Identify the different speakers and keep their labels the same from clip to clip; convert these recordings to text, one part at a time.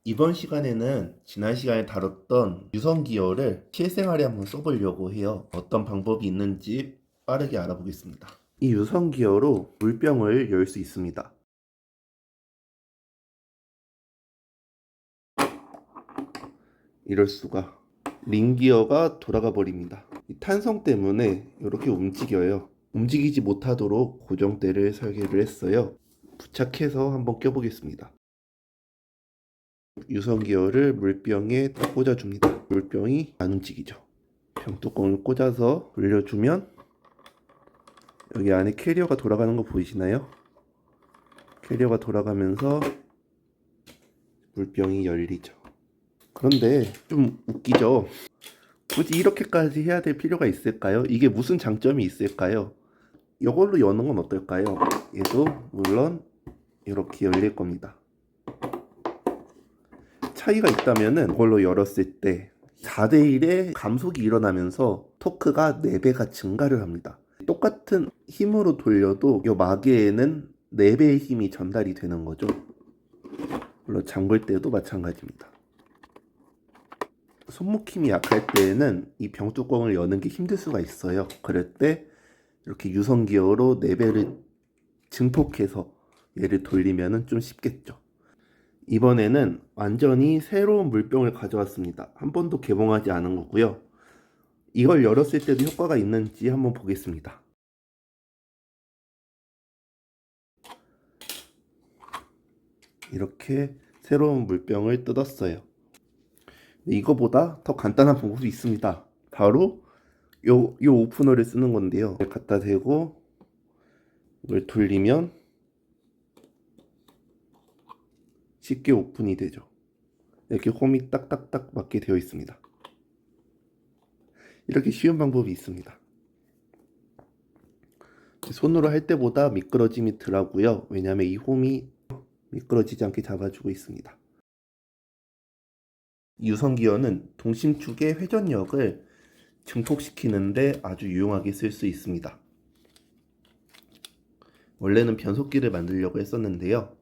Speaker 1: 이번 시간에는 지난 시간에 다뤘던 유성기어를 실생활에 한번 써보려고 해요. 어떤 방법이 있는지 빠르게 알아보겠습니다. 이 유성기어로 물병을 열 수 있습니다. 이럴 수가. 링기어가 돌아가 버립니다. 이 탄성 때문에 이렇게 움직여요. 움직이지 못하도록 고정대를 설계를 했어요. 부착해서 한번 껴보겠습니다. 유성기어를 물병에 딱 꽂아줍니다. 물병이 안 움직이죠. 병뚜껑을 꽂아서 올려주면 여기 안에 캐리어가 돌아가는 거 보이시나요? 캐리어가 돌아가면서 물병이 열리죠. 그런데 좀 웃기죠? 굳이 이렇게까지 해야 될 필요가 있을까요? 이게 무슨 장점이 있을까요? 이걸로 여는 건 어떨까요? 얘도 물론 이렇게 열릴 겁니다. 차이가 있다면은 이걸로 열었을 때 4대1의 감속이 일어나면서 토크가 4배가 증가를 합니다. 똑같은 힘으로 돌려도 이 마개에는 4배의 힘이 전달이 되는 거죠. 물론 잠글 때도 마찬가지입니다. 손목힘이 약할 때에는 이 병뚜껑을 여는 게 힘들 수가 있어요. 그럴 때 이렇게 유성기어로 4배를 증폭해서 얘를 돌리면 좀 쉽겠죠. 이번에는 완전히 새로운 물병을 가져왔습니다. 한 번도 개봉하지 않은 거고요. 이걸 열었을 때도 효과가 있는지 한번 보겠습니다. 이렇게 새로운 물병을 뜯었어요. 이거보다 더 간단한 방법이 있습니다. 바로 요 오프너를 쓰는 건데요. 갖다 대고 이걸 돌리면 쉽게 오픈이 되죠. 이렇게 홈이 딱딱딱 맞게 되어 있습니다. 이렇게 쉬운 방법이 있습니다. 손으로 할 때보다 미끄러짐이 덜하고요. 왜냐하면 이 홈이 미끄러지지 않게 잡아주고 있습니다. 유성기어는 동심축의 회전력을 증폭시키는데 아주 유용하게 쓸 수 있습니다. 원래는 변속기를 만들려고 했었는데요.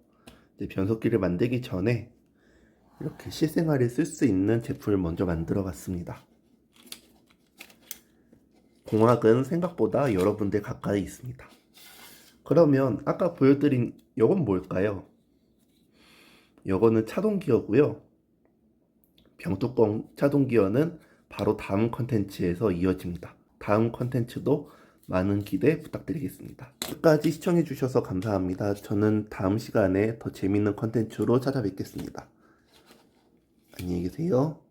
Speaker 1: 변속기를 만들기 전에 이렇게 실생활에 쓸 수 있는 제품을 먼저 만들어 봤습니다. 공학은 생각보다 여러 군데 가까이 있습니다. 그러면 아까 보여드린 이건 뭘까요? 이거는 차동기어고요. 병뚜껑 차동기어는 바로 다음 컨텐츠에서 이어집니다. 다음 컨텐츠도 많은 기대 부탁드리겠습니다. 끝까지 시청해주셔서 감사합니다. 저는 다음 시간에 더 재밌는 컨텐츠로 찾아뵙겠습니다. 안녕히 계세요.